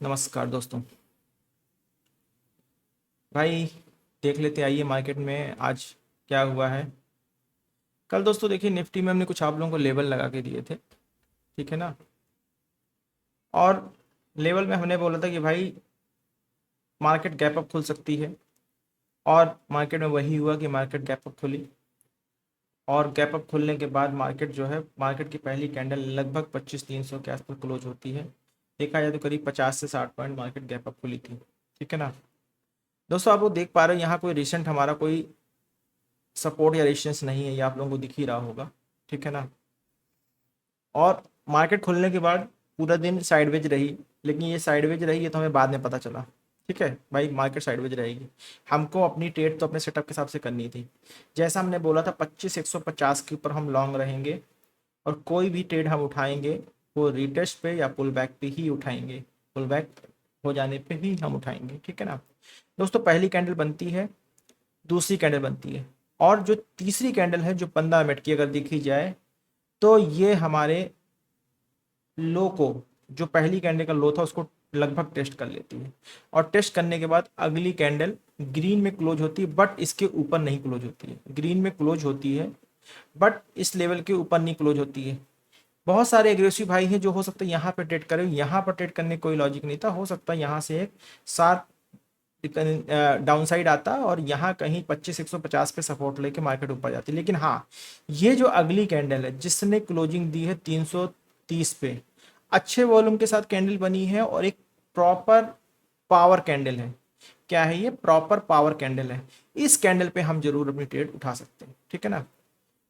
नमस्कार दोस्तों। भाई देख लेते आइए मार्केट में आज क्या हुआ है। कल दोस्तों देखिए निफ्टी में हमने कुछ आप लोगों को लेवल लगा के दिए थे, ठीक है ना। और लेवल में हमने बोला था कि भाई मार्केट गैप अप खुल सकती है, और मार्केट में वही हुआ कि मार्केट गैप अप खुली। और गैप अप खुलने के बाद मार्केट जो है, मार्केट की पहली कैंडल लगभग 25,300 के आसपास क्लोज होती है। देखा जाए तो करीब 50 से 60 पॉइंट मार्केट गैप अप खुली थी, ठीक है ना। दोस्तों आप लोग देख पा रहे हो यहाँ कोई रिसेंट हमारा कोई सपोर्ट या रेजिस्टेंस नहीं है, ये आप लोगों को दिख ही रहा होगा, ठीक है ना। और मार्केट खुलने के बाद पूरा दिन साइडवेज रही, लेकिन ये साइडवेज रही है तो हमें बाद में पता चला, ठीक है भाई मार्केट साइडवेज रहेगी। हमको अपनी ट्रेड तो अपने सेटअप के हिसाब से करनी थी। जैसा हमने बोला था 25,150 के ऊपर हम लॉन्ग रहेंगे, और कोई भी ट्रेड हम उठाएंगे वो रिटेस्ट पे या पुल बैक पे ही उठाएंगे, पुल बैक हो जाने पे ही हम उठाएंगे, ठीक है ना। दोस्तों पहली कैंडल बनती है, दूसरी कैंडल बनती है, और जो तीसरी कैंडल है जो 15 मिनट की अगर देखी जाए तो ये हमारे लो को, जो पहली कैंडल का लो था उसको लगभग टेस्ट कर लेती है। और टेस्ट करने के बाद अगली कैंडल ग्रीन में क्लोज होती है, बट इसके ऊपर नहीं क्लोज होती है। ग्रीन में क्लोज होती है बट इस लेवल के ऊपर नहीं क्लोज होती है। बहुत सारे एग्रेसिव भाई हैं जो हो सकता है यहाँ पे ट्रेड करें, यहाँ पर ट्रेड करने कोई लॉजिक नहीं था, हो सकता है यहाँ से एक शार्प डाउन साइड आता और यहाँ कहीं 25,150 पे सपोर्ट लेके मार्केट ऊपर जाती। लेकिन हाँ, ये जो अगली कैंडल है जिसने क्लोजिंग दी है 330 पे, अच्छे वॉल्यूम के साथ कैंडल बनी है और एक प्रॉपर पावर कैंडल है। क्या है ये? प्रॉपर पावर कैंडल है। इस कैंडल पे हम जरूर अपनी ट्रेड उठा सकते हैं, ठीक है ना।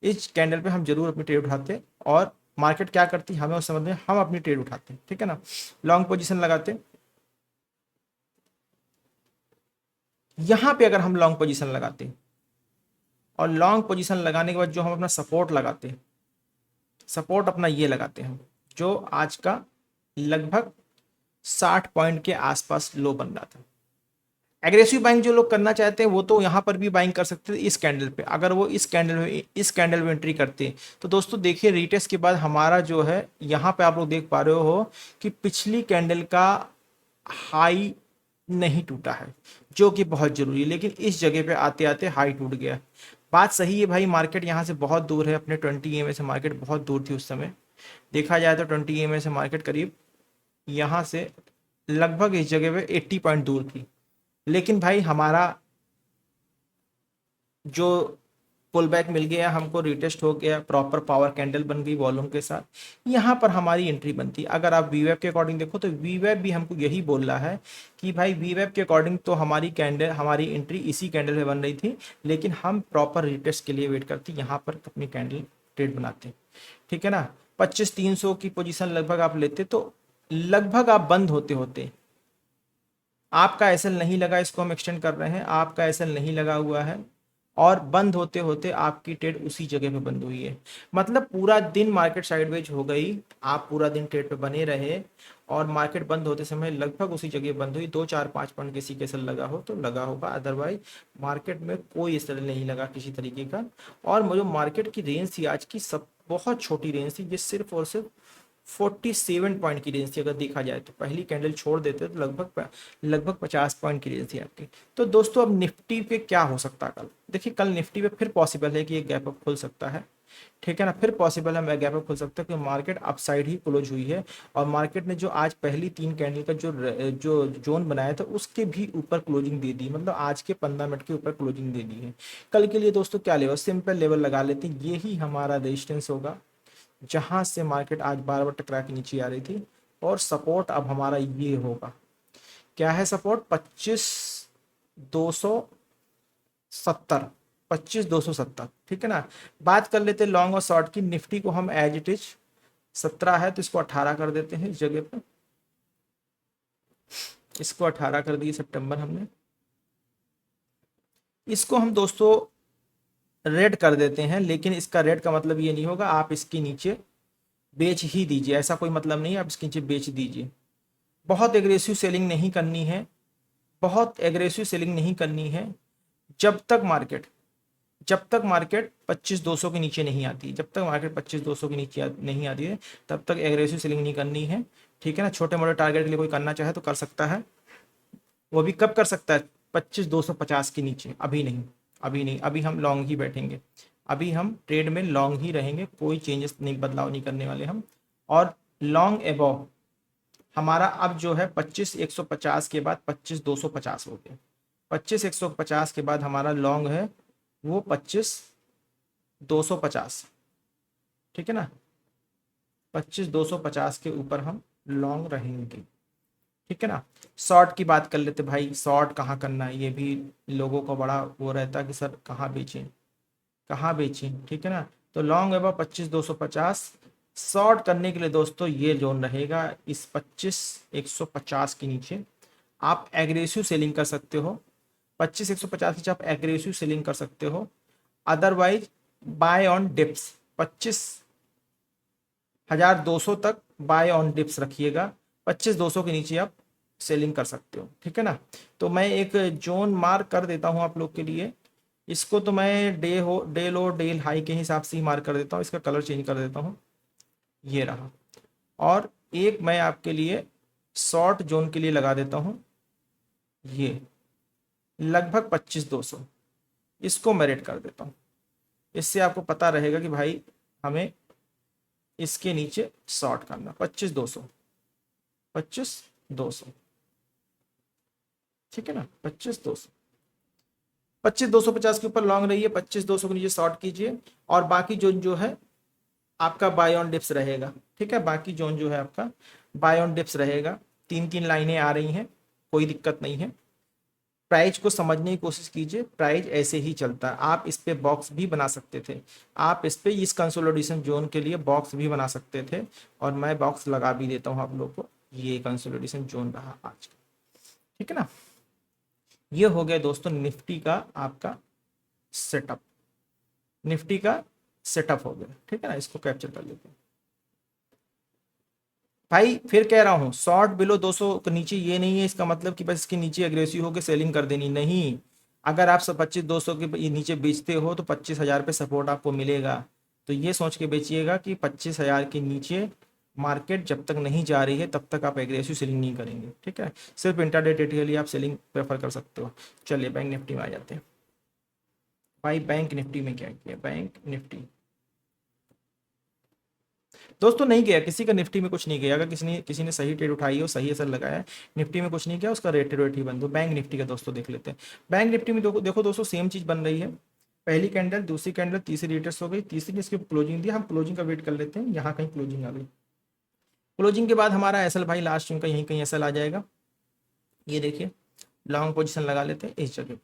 इस कैंडल पे हम जरूर अपनी ट्रेड उठाते हैं, और मार्केट क्या करती है हमें उस समझ में हम अपनी ट्रेड उठाते हैं, ठीक है ना। लॉन्ग पोजीशन लगाते हैं। यहाँ पे अगर हम लॉन्ग पोजीशन लगाते हैं, और लॉन्ग पोजीशन लगाने के बाद जो हम अपना सपोर्ट लगाते हैं, सपोर्ट अपना ये लगाते हैं जो आज का लगभग 60 पॉइंट के आसपास लो बन रहा था। एग्रेसिव बाइंग जो लोग करना चाहते हैं वो तो यहाँ पर भी बाइंग कर सकते थे इस कैंडल पे। अगर वो इस कैंडल में एंट्री करते हैं तो दोस्तों देखिए रिटेस्ट के बाद हमारा जो है यहाँ पे आप लोग देख पा रहे हो कि पिछली कैंडल का हाई नहीं टूटा है, जो कि बहुत जरूरी है। लेकिन इस जगह पे आते आते हाई टूट गया। बात सही है भाई, मार्केट यहाँ से बहुत दूर है, अपने 20 EMA से मार्केट बहुत दूर थी उस समय। देखा जाए तो 20 EMA से मार्केट करीब यहाँ से लगभग इस जगह पे 80 पॉइंट दूर थी। लेकिन भाई हमारा जो पुल बैक मिल गया, हमको रिटेस्ट हो गया, प्रॉपर पावर कैंडल बन गई वॉल्यूम के साथ, यहाँ पर हमारी एंट्री बनती। अगर आप वीवेब के अकॉर्डिंग देखो तो वीवेब भी हमको यही बोल रहा है कि भाई वीवेब के अकॉर्डिंग तो हमारी कैंडल, हमारी एंट्री इसी कैंडल में बन रही थी, लेकिन हम प्रॉपर रिटेस्ट के लिए वेट करते, यहाँ पर अपनी कैंडल ट्रेड बनाते, ठीक है ना। 25,300 की पोजीशन लगभग आप लेते तो लगभग आप बंद होते होते, आपका एसएल नहीं लगा, इसको हम एक्सटेंड कर रहे हैं, आपका एसएल नहीं लगा हुआ है, और बंद होते होते आपकी ट्रेड उसी जगह पे बंद हुई है। मतलब पूरा दिन मार्केट साइडवेज हो गई, आप पूरा दिन ट्रेड पे बने रहे, और मार्केट बंद होते समय लगभग उसी जगह बंद हुई। 2 4 5 पॉइंट किसी के एसएल लगा हो तो लगा होगा, अदरवाइज मार्केट में कोई एसएल नहीं लगा किसी तरीके का। और जो मार्केट की रेंज थी आज की, सब बहुत छोटी रेंज थी, ये सिर्फ और सिर्फ 47 पॉइंट की रेंज थी। अगर देखा जाए तो पहली कैंडल छोड़ देते तो लगभग 50 पॉइंट की रेंज थी आपकी। तो दोस्तों अब निफ्टी पे क्या हो सकता है कल? देखिए कल निफ्टी पे फिर पॉसिबल है कि एक गैप अप खुल सकता है, ठीक है ना। फिर पॉसिबल है गैप अप खुल सकता है क्योंकि मार्केट अपसाइड ही क्लोज हुई है, और मार्केट ने जो आज पहली 3 कैंडल का जो जोन बनाया था उसके भी ऊपर क्लोजिंग दे दी, मतलब आज के 15 मिनट के ऊपर क्लोजिंग दे दी है। कल के लिए दोस्तों क्या लेवल, सिंपल लेवल लगा लेते हैं, यही हमारा रेजिस्टेंस होगा जहां से मार्केट आज बार बार टकरा के नीचे आ रही थी। और सपोर्ट अब हमारा ये होगा, क्या है सपोर्ट? 25,270, 25,270, ठीक है ना। बात कर लेते हैं लॉन्ग और शॉर्ट की। निफ्टी को हम एज इट इज 17 है तो इसको 18 कर देते हैं इस जगह पे, इसको 18 कर दिए सितंबर हमने। इसको हम दोस्तों रेड कर देते हैं, लेकिन इसका रेड का मतलब ये नहीं होगा आप इसके नीचे बेच ही दीजिए, ऐसा कोई मतलब नहीं है, आप इसके नीचे बेच दीजिए। बहुत एग्रेसिव सेलिंग नहीं करनी है, बहुत एग्रेसिव सेलिंग नहीं करनी है। जब तक मार्केट जब तक मार्केट 25,200 के नीचे नहीं आती, जब तक मार्केट 25,200 के नीचे नहीं आती है तब तक एग्रेसिव सेलिंग नहीं करनी है। ठीक है ना। छोटे मोटे टारगेट के लिए कोई करना चाहे तो कर सकता है, वो भी कब कर सकता है, 25,250 के नीचे। अभी नहीं, अभी नहीं, अभी हम लॉन्ग ही बैठेंगे, अभी हम ट्रेड में लॉन्ग ही रहेंगे, कोई चेंजेस नहीं, बदलाव नहीं करने वाले हम। और लॉन्ग एबव हमारा अब जो है 25,150 के बाद 25,250 हो गया। 25,150 के बाद हमारा लॉन्ग है वो 25,250, ठीक है ना। 25,250 के ऊपर हम लॉन्ग रहेंगे, ठीक है ना। शॉर्ट की बात कर लेते भाई, शॉर्ट कहाँ करना है, ये भी लोगों को बड़ा वो रहता है कि सर कहाँ बेचें, कहाँ बेचें, ठीक है ना। तो लॉन्ग एबव 25,250, शॉर्ट करने के लिए दोस्तों ये जोन रहेगा इस 25,150 के नीचे। आप एग्रेसिव सेलिंग कर सकते हो, 25,150 के नीचे आप एग्रेसिव सेलिंग कर सकते हो। अदरवाइज बाय ऑन डिप्स 25,200 तक बाय ऑन डिप्स रखिएगा, 25,200 के नीचे आप सेलिंग कर सकते हो, ठीक है ना। तो मैं एक जोन मार्क कर देता हूं आप लोग के लिए, इसको तो मैं डे लो डे हाई के हिसाब से ही मार्क कर देता हूँ, इसका कलर चेंज कर देता हूँ, ये रहा। और एक मैं आपके लिए शॉर्ट जोन के लिए लगा देता हूँ, ये लगभग 25,200, इसको मैं रेट कर देता हूँ। इससे आपको पता रहेगा कि भाई हमें इसके नीचे शॉर्ट करना 25,200, 25,200, ठीक है ना। 25,200, 25,250 के ऊपर लॉन्ग रहिए, 25,200 के नीचे शॉर्ट कीजिए। और बाकी जो है आपका बाय ऑन डिप्स रहेगा, ठीक है। बाकी जोन जो है आपका बाय ऑन डिप्स रहेगा। तीन तीन लाइनें आ रही हैं, कोई दिक्कत नहीं है। प्राइस को समझने की कोशिश कीजिए, प्राइस ऐसे ही चलता है। आप इस पे बॉक्स भी बना सकते थे, आप इस पे इस कंसोलिडेशन जोन के लिए बॉक्स भी बना सकते थे, और मैं बॉक्स लगा भी देता हूँ आप लोग को। ये कंसोलिडेशन जोन रहा आज का, ठीक है ना। ये हो गया दोस्तों निफ्टी का आपका सेटअप, निफ्टी का सेटअप हो गया, ठीक है ना। इसको कैप्चर कर लेते हैं भाई। फिर कह रहा हूँ शॉर्ट बिलो 200 के नीचे, ये नहीं है इसका मतलब कि बस इसके नीचे अग्रेसिव होकर सेलिंग कर देनी, नहीं। अगर आप सब 25,200 के नीचे बेचते हो तो 25,000 पे सपोर्ट आपको मिलेगा। तो ये सोच के बेचिएगा कि 25,000 के नीचे मार्केट जब तक नहीं जा रही है तब तक आप एग्रेसिव सेलिंग नहीं करेंगे, ठीक है। सिर्फ इंट्राडे ट्रेड के लिए आप सेलिंग प्रेफर कर सकते हो। चलिए बैंक निफ्टी में आ जाते हैं भाई। बैंक निफ्टी में क्या किया, बैंक निफ्टी दोस्तों नहीं गया, किसी का निफ्टी में कुछ नहीं गया। अगर किसी ने सही ट्रेड उठाई हो, सही असर लगाया है, निफ्टी में कुछ नहीं किया, उसका रेट ही बंद हो। बैंक निफ्टी का दोस्तों देख लेते हैं। बैंक निफ्टी में देखो दोस्तों सेम चीज बन रही है। पहली कैंडल, दूसरी कैंडल, तीसरी रिटर्स हो गई, तीसरी इसकी क्लोजिंग दी। हम क्लोजिंग का वेट कर लेते हैं, यहाँ कहीं क्लोजिंग आ गई। क्लोजिंग के बाद हमारा एसएल भाई लास्ट का यहीं कहीं एसएल आ जाएगा। ये देखिए लॉन्ग पोजिशन लगा लेते हैं इस जगह,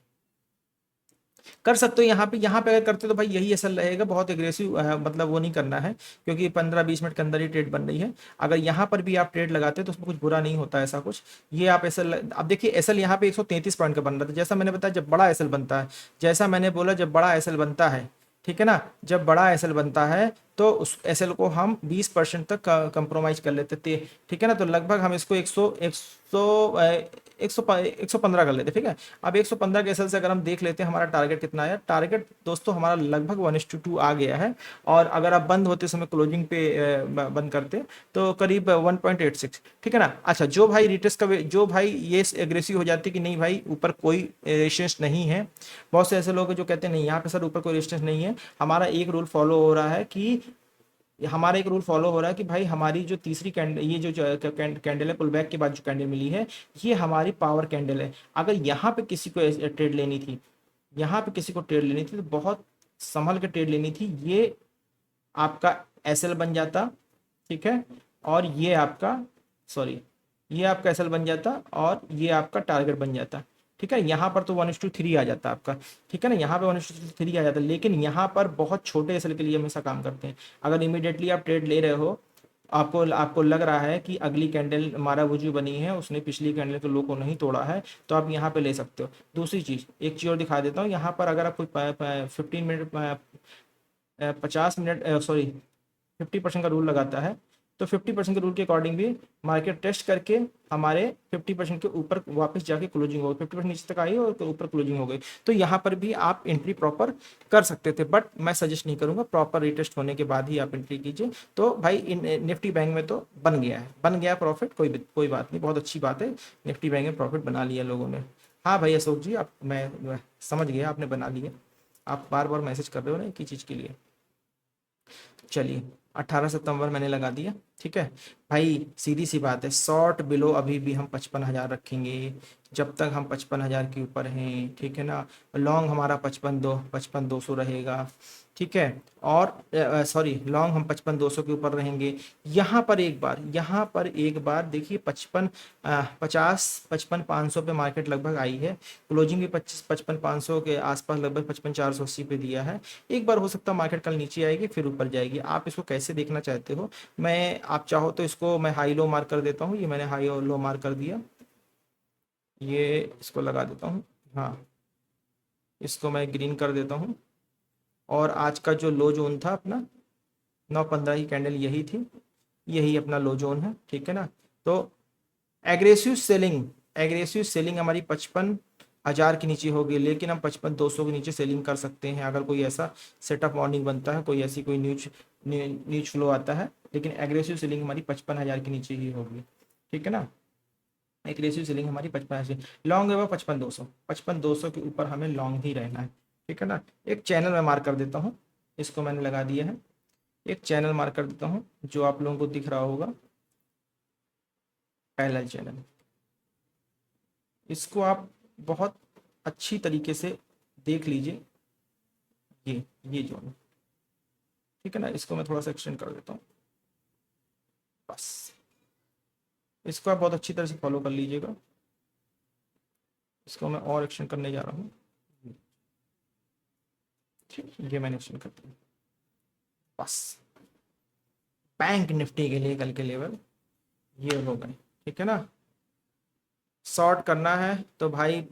कर सकते हो। यहाँ पे अगर करते हो तो भाई यही असल रहेगा, बहुत एग्रेसिव मतलब वो नहीं करना है, क्योंकि 15-20 मिनट के अंदर ही ट्रेड बन रही है। अगर यहाँ पर भी आप ट्रेड लगाते हैं तो उसमें कुछ बुरा नहीं होता ऐसा कुछ। ये आप एसएल, अब देखिए एसएल यहाँ पे 133 पॉइंट का बन रहा था, जैसा मैंने बताया जब बड़ा एसएल बनता है, जैसा मैंने बोला जब बड़ा एसएल बनता है, ठीक है ना। जब बड़ा एसएल बनता है तो उस एसएल को हम 20% तक कंप्रोमाइज कर लेते थे, ठीक है ना। तो लगभग हम इसको 115 कर लेते, ठीक है। अब 115 के एसएल से अगर हम देख लेते हैं हमारा टारगेट कितना है, टारगेट दोस्तों हमारा लगभग 1:2 आ गया है। और अगर आप बंद होते समय क्लोजिंग पे बंद करते तो करीब 1.86, ठीक है ना। अच्छा जो भाई रिटेस्ट का जो भाई ये एग्रेसिव हो जाती कि नहीं भाई ऊपर कोई रेजिस्टेंस नहीं है, बहुत से ऐसे लोग हैं जो कहते हैं नहीं यहाँ पे सर ऊपर कोई रेजिस्टेंस नहीं है। हमारा एक रूल फॉलो हो रहा है कि हमारा एक रूल फॉलो हो रहा है कि भाई हमारी जो तीसरी कैंडल, ये जो कैंडल है पुल बैक के बाद जो कैंडल मिली है, ये हमारी पावर कैंडल है। अगर यहाँ पे किसी को ट्रेड लेनी थी, यहाँ पे किसी को ट्रेड लेनी थी तो बहुत संभल के ट्रेड लेनी थी। ये आपका एसएल बन जाता, ठीक है। और ये आपका, सॉरी, ये आपका एसएल बन जाता और ये आपका टारगेट बन जाता, ठीक है। यहाँ पर तो 1:3 आ जाता आपका, ठीक है ना। यहाँ पे 1:3 आ जाता, लेकिन यहाँ पर बहुत छोटे एसएल के लिए हमेशा काम करते हैं। अगर इमीडिएटली आप ट्रेड ले रहे हो, आपको आपको लग रहा है कि अगली कैंडल हमारा वो जो बनी है उसने पिछली कैंडल के लो को नहीं तोड़ा है, तो आप यहाँ पे ले सकते हो। दूसरी चीज, एक चीज और दिखा देता हूँ। यहाँ पर अगर आप कोई 15 मिनट 50 मिनट, सॉरी 50% का रूल लगाता है, तो 50% के रूल के अकॉर्डिंग भी मार्केट टेस्ट करके हमारे 50% के ऊपर वापस जाके क्लोजिंग हो गई, 50% नीचे तक आई और ऊपर क्लोजिंग हो गई। तो यहाँ पर भी आप एंट्री प्रॉपर कर सकते थे, बट मैं सजेस्ट नहीं करूंगा, प्रॉपर रिटेस्ट होने के बाद ही आप एंट्री कीजिए। तो भाई निफ्टी बैंक में तो बन गया है, बन गया प्रॉफिट, कोई बात नहीं, बहुत अच्छी बात है, निफ्टी बैंक में प्रॉफिट बना लिया लोगों ने। हाँ भाई अशोक जी, आप मैं समझ गया, आपने बना लिया, आप बार बार मैसेज कर रहे हो ना एक ही चीज़ के लिए। चलिए 18 सितंबर मैंने लगा दिया, ठीक है भाई। सीधी सी बात है, शॉर्ट बिलो अभी भी हम 55,000 रखेंगे जब तक हम 55,000 के ऊपर हैं, ठीक है ना। लॉन्ग हमारा 55,200 रहेगा, ठीक है। और सॉरी, लॉन्ग हम 55,200 के ऊपर रहेंगे। यहाँ पर एक बार देखिए 55,500 पे मार्केट लगभग आई है, क्लोजिंग भी 55,500 के आसपास, लगभग 55,480 पे दिया है। एक बार हो सकता है मार्केट कल नीचे आएगी फिर ऊपर जाएगी, आप इसको कैसे देखना चाहते हो। मैं, आप चाहो तो इसको मैं हाई लो मार्क कर देता हूँ, ये मैंने हाई और लो मार्क कर दिया, ये इसको लगा देता हूँ। हाँ, इसको मैं ग्रीन कर देता हूँ। और आज का जो लो जोन था अपना 9:15 की कैंडल यही थी, यही अपना लो जोन है, ठीक है ना। तो एग्रेसिव सेलिंग हमारी 55,000 के नीचे होगी, लेकिन हम 55,200 के नीचे सेलिंग कर सकते हैं अगर कोई ऐसा सेटअप मॉर्निंग बनता है, कोई ऐसी कोई न्यूज फ्लो आता है। लेकिन एग्रेसिव सेलिंग हमारी 55,000 के नीचे ही होगी, ठीक है ना। एग्रेसिव सेलिंग हमारी 55,000, लॉन्ग है वो 55,200 के ऊपर हमें लॉन्ग ही रहना है, ठीक है ना। एक चैनल मैं मार्क कर देता हूँ, इसको मैंने लगा दिया है, एक चैनल मार्क कर देता हूँ जो आप लोगों को दिख रहा होगा, पैरेलल चैनल। इसको आप बहुत अच्छी तरीके से देख लीजिए, ये जो है, ठीक है ना। इसको मैं थोड़ा सा एक्सटेंड कर देता हूँ, बस इसको आप बहुत अच्छी तरह से फॉलो कर लीजिएगा। इसको मैं और एक्सटेंड करने जा रहा हूँ, ठीक, ये मैंने एक्सटेंड कर दिया, बस। बैंक निफ्टी के लिए कल के लेवल ये हो गए, ठीक है ना। शॉर्ट करना है तो भाई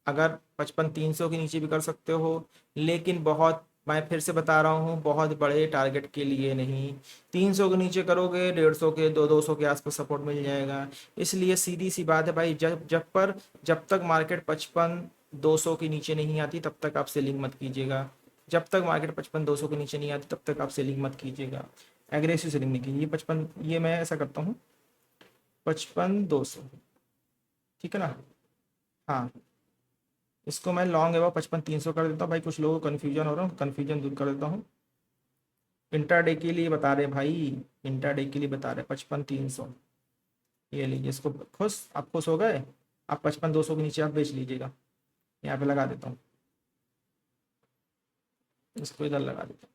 अगर 55,300 के नीचे भी कर सकते हो, लेकिन बहुत, मैं फिर से बता रहा हूँ, बहुत बड़े टारगेट के लिए नहीं। 300 के नीचे करोगे 150 के 200 के आसपास सपोर्ट मिल जाएगा। इसलिए सीधी सी बात है भाई, जब तक मार्केट 55,200 के नीचे नहीं आती तब तक आप सेलिंग मत कीजिएगा। जब तक मार्केट 55,200 के नीचे नहीं आती तब तक आप सेलिंग मत कीजिएगा, एग्रेसिव सेलिंग नहीं कीजिए। 55, ये मैं ऐसा करता हूँ, 55,200, ठीक है ना। हाँ, इसको मैं लॉन्ग एवं 55,300 कर देता हूँ भाई, कुछ लोगों को कन्फ्यूजन हो रहा है, कन्फ्यूजन दूर कर देता हूँ। इंट्राडे के लिए बता रहे भाई, इंट्राडे के लिए बता रहे 55,300, ये लीजिए। इसको खुश, आप खुश हो गए, आप 55,200 के नीचे आप बेच लीजिएगा। यहाँ पे लगा देता हूँ, इसको इधर लगा देता हूँ,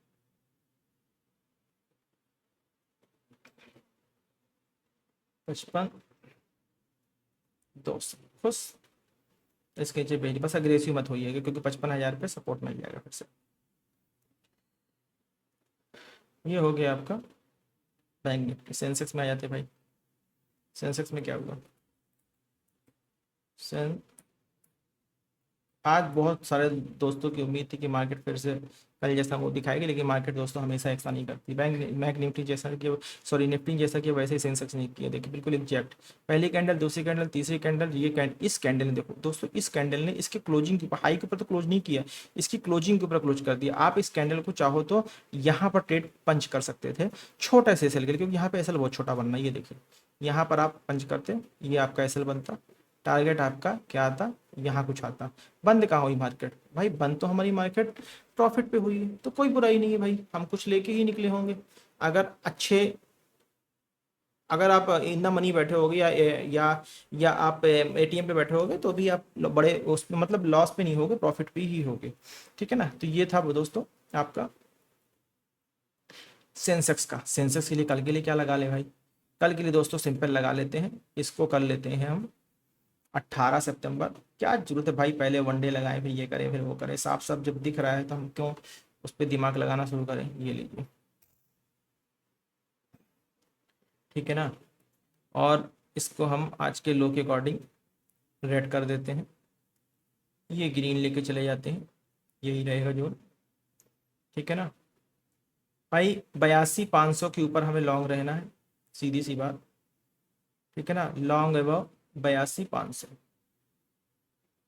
55,200 खुश, इसके नीचे बेच, बस अग्रेसिव मत होइएगा क्योंकि 55,000 पे सपोर्ट मिल जाएगा फिर से। ये हो गया आपका बैंक निफ्टी। सेंसेक्स में आ जाते भाई, सेंसेक्स में क्या हुआ। सें आज बहुत सारे दोस्तों की उम्मीद थी कि मार्केट फिर से कल जैसा वो दिखाएगी, लेकिन मार्केट दोस्तों हमेशा ऐसा नहीं करती। बैंक निफ्टी जैसा कि, सॉरी निफ्टी जैसा कि वैसे ही सेंसेक्स नहीं किया, देखिए बिल्कुल एग्जैक्ट, पहली कैंडल, दूसरी कैंडल, तीसरी कैंडल, ये कैंडल, इस कैंडल ने देखो दोस्तों, इस कैंडल ने इसके क्लोजिंग के ऊपर, हाई के ऊपर तो क्लोज नहीं किया, इसकी क्लोजिंग के ऊपर क्लोज कर दिया। आप इस कैंडल को चाहो तो यहाँ पर ट्रेड पंच कर सकते थे, छोटा सा एसएल के लिए, क्योंकि यहाँ पे एसएल बहुत छोटा बनना है, ये देखिए यहाँ पर आप पंच करते, ये आपका एसएल बनता, टारगेट आपका क्या आता, यहाँ कुछ आता। बंद कहाँ हुई मार्केट भाई, बंद तो हमारी मार्केट प्रॉफिट पे हुई है, तो कोई बुराई नहीं है भाई, हम कुछ लेके ही निकले होंगे। अगर अच्छे, अगर आप इन द मनी बैठे होगे या आप एटीएम पे बैठे होगे तो भी आप बड़े उसमें मतलब लॉस पे नहीं होगे, प्रॉफिट पे ही होगे, ठीक है ना। तो ये था वो दोस्तों आपका सेंसेक्स का। सेंसेक्स के लिए कल के लिए क्या लगा ले भाई, कल के लिए दोस्तों सिंपल लगा लेते हैं, इसको कर लेते हैं हम 18 सितंबर। क्या जरूरत है भाई पहले वनडे लगाएं फिर ये करें फिर वो करें, साफ साफ जब दिख रहा है तो हम क्यों उस पर दिमाग लगाना शुरू करें। ये लीजिए, ठीक है ना। और इसको हम आज के लो के अकॉर्डिंग रेड कर देते हैं, ये ग्रीन लेके चले जाते हैं, यही रहेगा जोन, ठीक है ना भाई। 82,500 के ऊपर हमें लॉन्ग रहना है, सीधी सी बात, ठीक है ना। लॉन्ग एबव 82,500,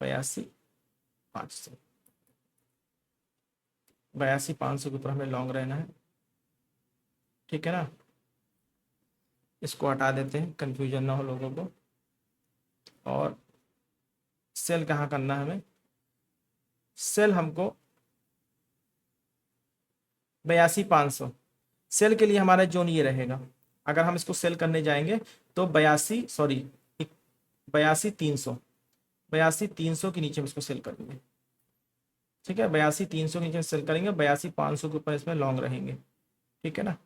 82,500, 82,500 के ऊपर हमें लॉन्ग रहना है, ठीक है ना। इसको हटा देते हैं, कंफ्यूजन ना हो लोगों को। और सेल कहाँ करना है हमें, सेल हमको 82,500, सेल के लिए हमारा जोन ये रहेगा। अगर हम इसको सेल करने जाएंगे तो 82,300, 82,300 के नीचे हम इसको सेल करेंगे, ठीक है। 82,300 के नीचे सेल करेंगे, 82,500 के ऊपर इसमें लॉन्ग रहेंगे, ठीक है ना।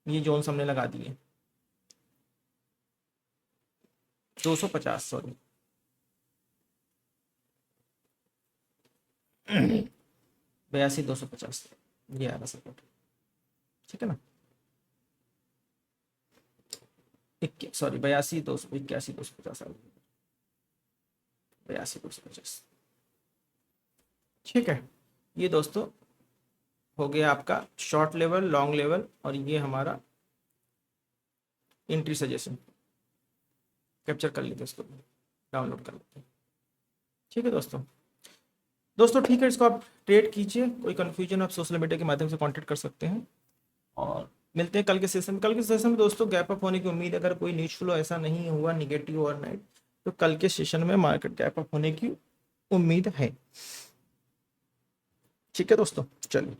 ये जोन हमने लगा दिए। 250, सॉरी, 82,250, ये आ रहा सपोर्ट, ठीक है ना। सॉरी 82,251, 82,250, ठीक है। ये दोस्तों हो गया आपका शॉर्ट लेवल, लॉन्ग लेवल, और ये हमारा एंट्री सजेशन। कैप्चर कर लेते हैं, इसको डाउनलोड कर लेते हैं, ठीक है दोस्तों। ठीक है, इसको आप ट्रेड कीजिए। कोई कन्फ्यूजन आप सोशल मीडिया के माध्यम से कांटेक्ट कर सकते हैं, और मिलते हैं कल के सेशन में। कल के सेशन में दोस्तों गैप अप होने की उम्मीद है। अगर कोई न्यूज़ फ्लो ऐसा नहीं हुआ निगेटिव ओवरनाइट, तो कल के सेशन में मार्केट गैप अप होने की उम्मीद है, ठीक है दोस्तों। चलिए।